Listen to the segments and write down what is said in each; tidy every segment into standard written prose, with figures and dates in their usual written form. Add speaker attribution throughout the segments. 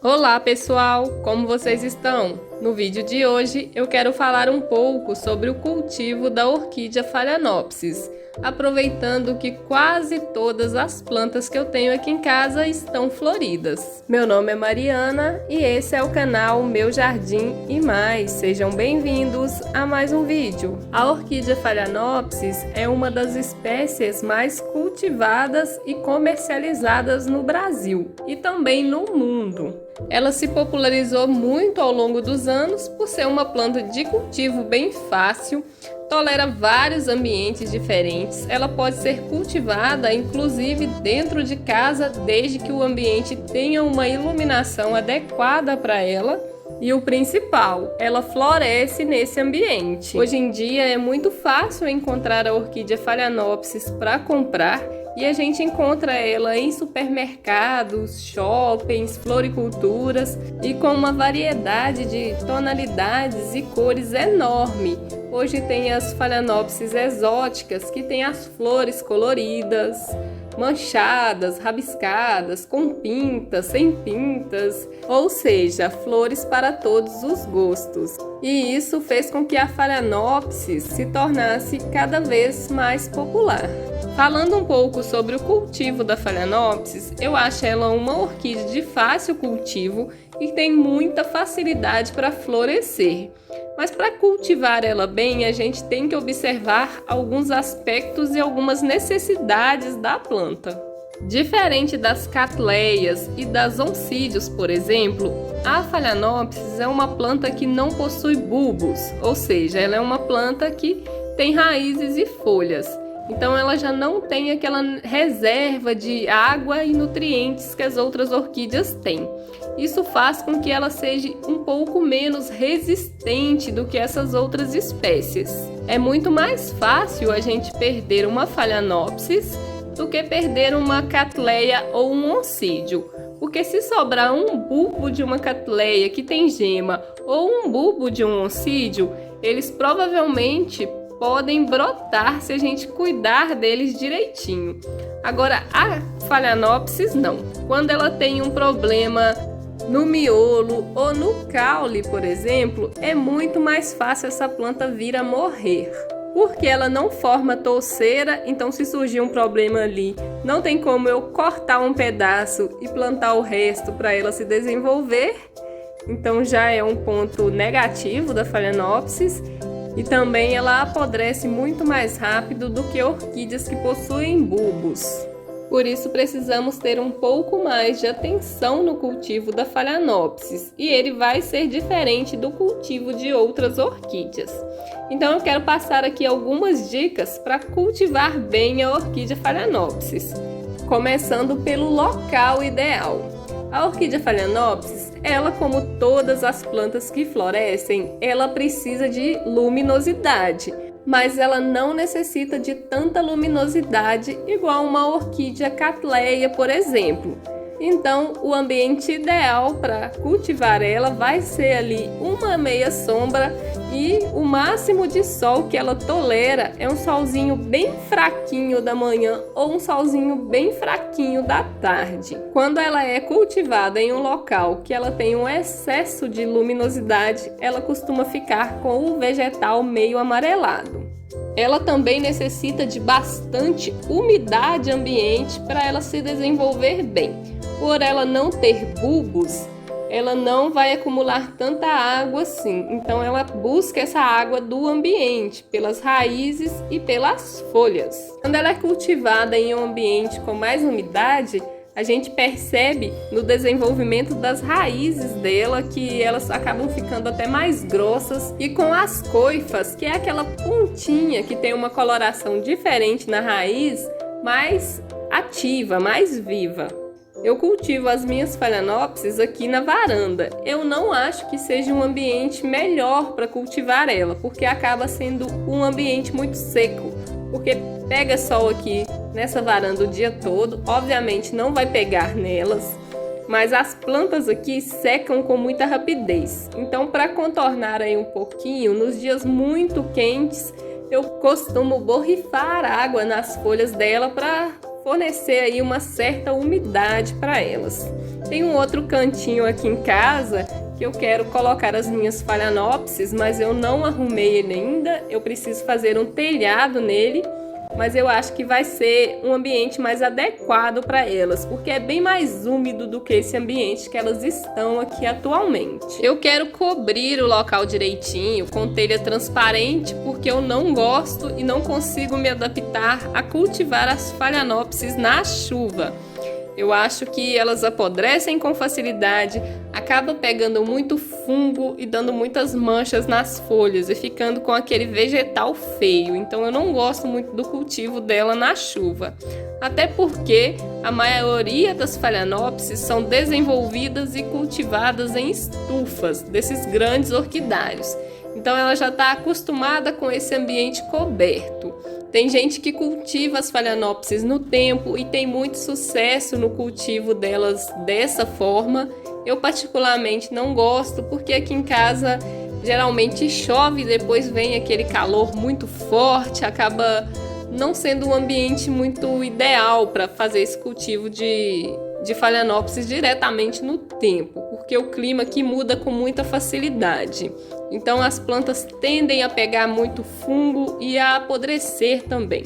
Speaker 1: Olá pessoal, como vocês estão? No vídeo de hoje eu quero falar um pouco sobre o cultivo da orquídea Phalaenopsis, aproveitando que quase todas as plantas que eu tenho aqui em casa estão floridas. Meu nome é Mariana e esse é o canal Meu Jardim e Mais. Sejam bem-vindos a mais um vídeo. A orquídea Phalaenopsis é uma das espécies mais cultivadas e comercializadas no Brasil e também no mundo. Ela se popularizou muito ao longo dos anos por ser uma planta de cultivo bem fácil, tolera vários ambientes diferentes, ela pode ser cultivada inclusive dentro de casa desde que o ambiente tenha uma iluminação adequada para ela. E o principal, ela floresce nesse ambiente. Hoje em dia é muito fácil encontrar a orquídea Phalaenopsis para comprar e a gente encontra ela em supermercados, shoppings, floriculturas e com uma variedade de tonalidades e cores enorme. Hoje tem as Phalaenopsis exóticas que tem as flores coloridas, manchadas, rabiscadas, com pintas, sem pintas, ou seja, flores para todos os gostos. E isso fez com que a Phalaenopsis se tornasse cada vez mais popular. Falando um pouco sobre o cultivo da Phalaenopsis, eu acho ela uma orquídea de fácil cultivo e tem muita facilidade para florescer. Mas para cultivar ela bem, a gente tem que observar alguns aspectos e algumas necessidades da planta. Diferente das catleias e das oncídios, por exemplo, a Phalaenopsis é uma planta que não possui bulbos, ou seja, ela é uma planta que tem raízes e folhas. Então ela já não tem aquela reserva de água e nutrientes que as outras orquídeas têm. Isso faz com que ela seja um pouco menos resistente do que essas outras espécies. É muito mais fácil a gente perder uma Phalaenopsis do que perder uma catleia ou um oncídio. Porque se sobrar um bulbo de uma catleia que tem gema ou um bulbo de um oncídio, eles provavelmente podem brotar se a gente cuidar deles direitinho. Agora, a Phalaenopsis não. Quando ela tem um problema no miolo ou no caule, por exemplo, é muito mais fácil essa planta vir a morrer. Porque ela não forma touceira, então se surgir um problema ali, não tem como eu cortar um pedaço e plantar o resto para ela se desenvolver. Então já é um ponto negativo da Phalaenopsis. E também ela apodrece muito mais rápido do que orquídeas que possuem bulbos. Por isso precisamos ter um pouco mais de atenção no cultivo da Phalaenopsis. E ele vai ser diferente do cultivo de outras orquídeas. Então eu quero passar aqui algumas dicas para cultivar bem a orquídea Phalaenopsis. Começando pelo local ideal. A orquídea Phalaenopsis, ela como todas as plantas que florescem, ela precisa de luminosidade, mas ela não necessita de tanta luminosidade igual uma orquídea catleia, por exemplo. Então, o ambiente ideal para cultivar ela vai ser ali uma meia sombra e o máximo de sol que ela tolera é um solzinho bem fraquinho da manhã ou um solzinho bem fraquinho da tarde. Quando ela é cultivada em um local que ela tem um excesso de luminosidade, ela costuma ficar com o vegetal meio amarelado. Ela também necessita de bastante umidade ambiente para ela se desenvolver bem. Por ela não ter bulbos, ela não vai acumular tanta água assim. Então ela busca essa água do ambiente, pelas raízes e pelas folhas. Quando ela é cultivada em um ambiente com mais umidade, a gente percebe no desenvolvimento das raízes dela que elas acabam ficando até mais grossas e com as coifas, que é aquela pontinha que tem uma coloração diferente na raiz, mais ativa, mais viva. Eu cultivo as minhas Phalaenopsis aqui na varanda. Eu não acho que seja um ambiente melhor para cultivar ela, porque acaba sendo um ambiente muito seco, porque pega sol aqui nessa varanda o dia todo, obviamente não vai pegar nelas, mas as plantas aqui secam com muita rapidez. Então, para contornar aí um pouquinho, nos dias muito quentes, eu costumo borrifar água nas folhas dela para fornecer aí uma certa umidade para elas. Tem um outro cantinho aqui em casa que eu quero colocar as minhas Phalaenopsis, mas eu não arrumei ele ainda. Eu preciso fazer um telhado nele, mas eu acho que vai ser um ambiente mais adequado para elas, porque é bem mais úmido do que esse ambiente que elas estão aqui atualmente. Eu quero cobrir o local direitinho com telha transparente, porque eu não gosto e não consigo me adaptar a cultivar as Phalaenopsis na chuva. Eu acho que elas apodrecem com facilidade, acaba pegando muito fungo e dando muitas manchas nas folhas e ficando com aquele vegetal feio. Então eu não gosto muito do cultivo dela na chuva. Até porque a maioria das Phalaenopsis são desenvolvidas e cultivadas em estufas desses grandes orquidários. Então ela já está acostumada com esse ambiente coberto. Tem gente que cultiva as Phalaenopsis no tempo e tem muito sucesso no cultivo delas dessa forma. Eu particularmente não gosto, porque aqui em casa geralmente chove e depois vem aquele calor muito forte, acaba não sendo um ambiente muito ideal para fazer esse cultivo de Phalaenopsis diretamente no tempo, porque o clima aqui muda com muita facilidade. Então as plantas tendem a pegar muito fungo e a apodrecer também.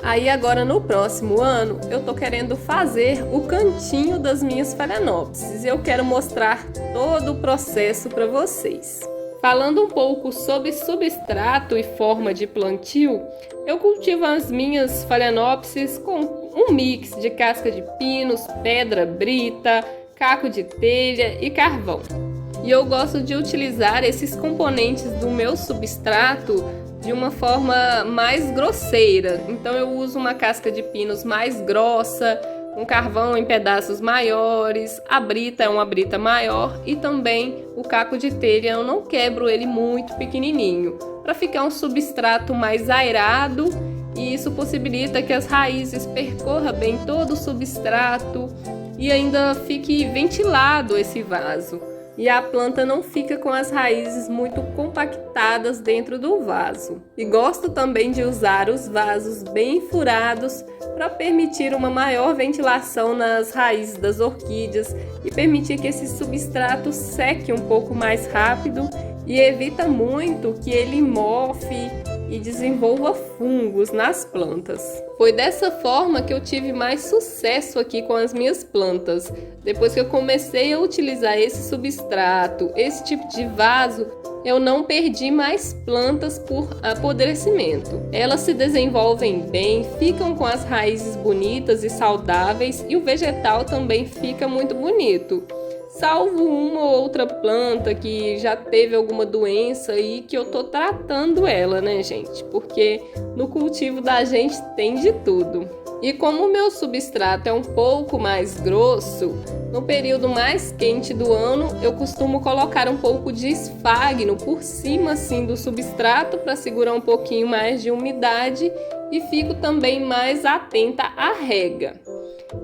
Speaker 1: Aí agora no próximo ano eu tô querendo fazer o cantinho das minhas Phalaenopsis e eu quero mostrar todo o processo para vocês. Falando um pouco sobre substrato e forma de plantio, eu cultivo as minhas Phalaenopsis com um mix de casca de pinos, pedra brita, caco de telha e carvão. E eu gosto de utilizar esses componentes do meu substrato de uma forma mais grosseira. Então eu uso uma casca de pinos mais grossa, um carvão em pedaços maiores, a brita é uma brita maior e também o caco de telha eu não quebro ele muito pequenininho, para ficar um substrato mais aerado, e isso possibilita que as raízes percorram bem todo o substrato e ainda fique ventilado esse vaso. E a planta não fica com as raízes muito compactadas dentro do vaso. E gosto também de usar os vasos bem furados para permitir uma maior ventilação nas raízes das orquídeas e permitir que esse substrato seque um pouco mais rápido e evita muito que ele mofe e desenvolva fungos nas plantas. Foi dessa forma que eu tive mais sucesso aqui com as minhas plantas. Depois que eu comecei a utilizar esse substrato, esse tipo de vaso, eu não perdi mais plantas por apodrecimento. Elas se desenvolvem bem, ficam com as raízes bonitas e saudáveis e o vegetal também fica muito bonito. Salvo uma ou outra planta que já teve alguma doença e que eu tô tratando ela, né, gente? Porque no cultivo da gente tem de tudo. E como o meu substrato é um pouco mais grosso, no período mais quente do ano, eu costumo colocar um pouco de esfagno por cima assim do substrato para segurar um pouquinho mais de umidade e fico também mais atenta à rega.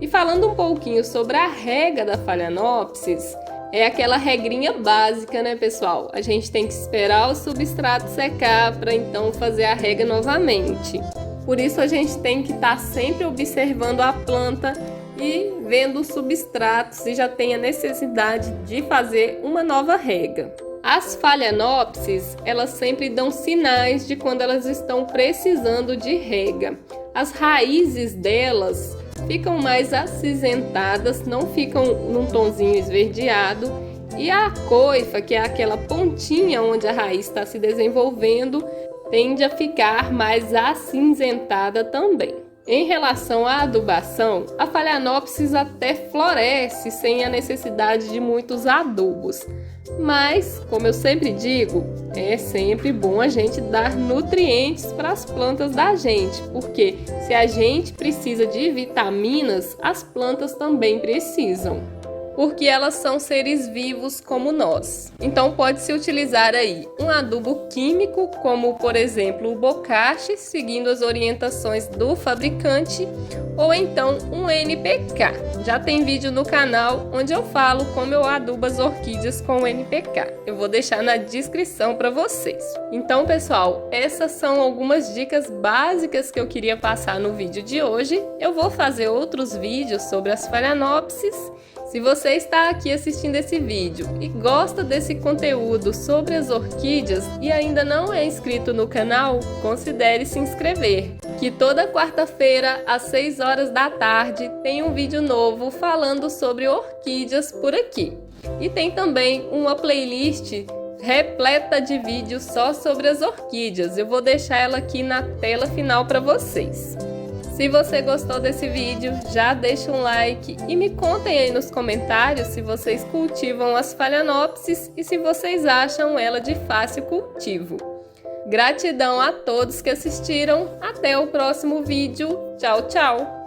Speaker 1: E falando um pouquinho sobre a rega da Phalaenopsis, é aquela regrinha básica, né, pessoal? A gente tem que esperar o substrato secar para então fazer a rega novamente. Por isso a gente tem que estar sempre observando a planta e vendo os substratos se já tem a necessidade de fazer uma nova rega. As Phalaenopsis, elas sempre dão sinais de quando elas estão precisando de rega. As raízes delas ficam mais acinzentadas, não ficam num tonzinho esverdeado, e a coifa, que é aquela pontinha onde a raiz está se desenvolvendo, tende a ficar mais acinzentada também. Em relação à adubação, a Phalaenopsis até floresce sem a necessidade de muitos adubos. Mas, como eu sempre digo, é sempre bom a gente dar nutrientes para as plantas da gente, porque se a gente precisa de vitaminas, as plantas também precisam. porque elas são seres vivos como nós. Então pode-se utilizar aí um adubo químico, como por exemplo o bocashi, seguindo as orientações do fabricante, ou então um NPK. Já tem vídeo no canal onde eu falo como eu adubo as orquídeas com o NPK. Eu vou deixar na descrição para vocês. Então, pessoal, essas são algumas dicas básicas que eu queria passar no vídeo de hoje. Eu vou fazer outros vídeos sobre as Phalaenopsis. Se você está aqui assistindo esse vídeo e gosta desse conteúdo sobre as orquídeas e ainda não é inscrito no canal, considere se inscrever. Que toda quarta-feira, às 6 horas da tarde, tem um vídeo novo falando sobre orquídeas por aqui. E tem também uma playlist repleta de vídeos só sobre as orquídeas. Eu vou deixar ela aqui na tela final para vocês. Se você gostou desse vídeo, já deixa um like e me contem aí nos comentários se vocês cultivam as Phalaenopsis e se vocês acham ela de fácil cultivo. Gratidão a todos que assistiram, até o próximo vídeo, tchau, tchau!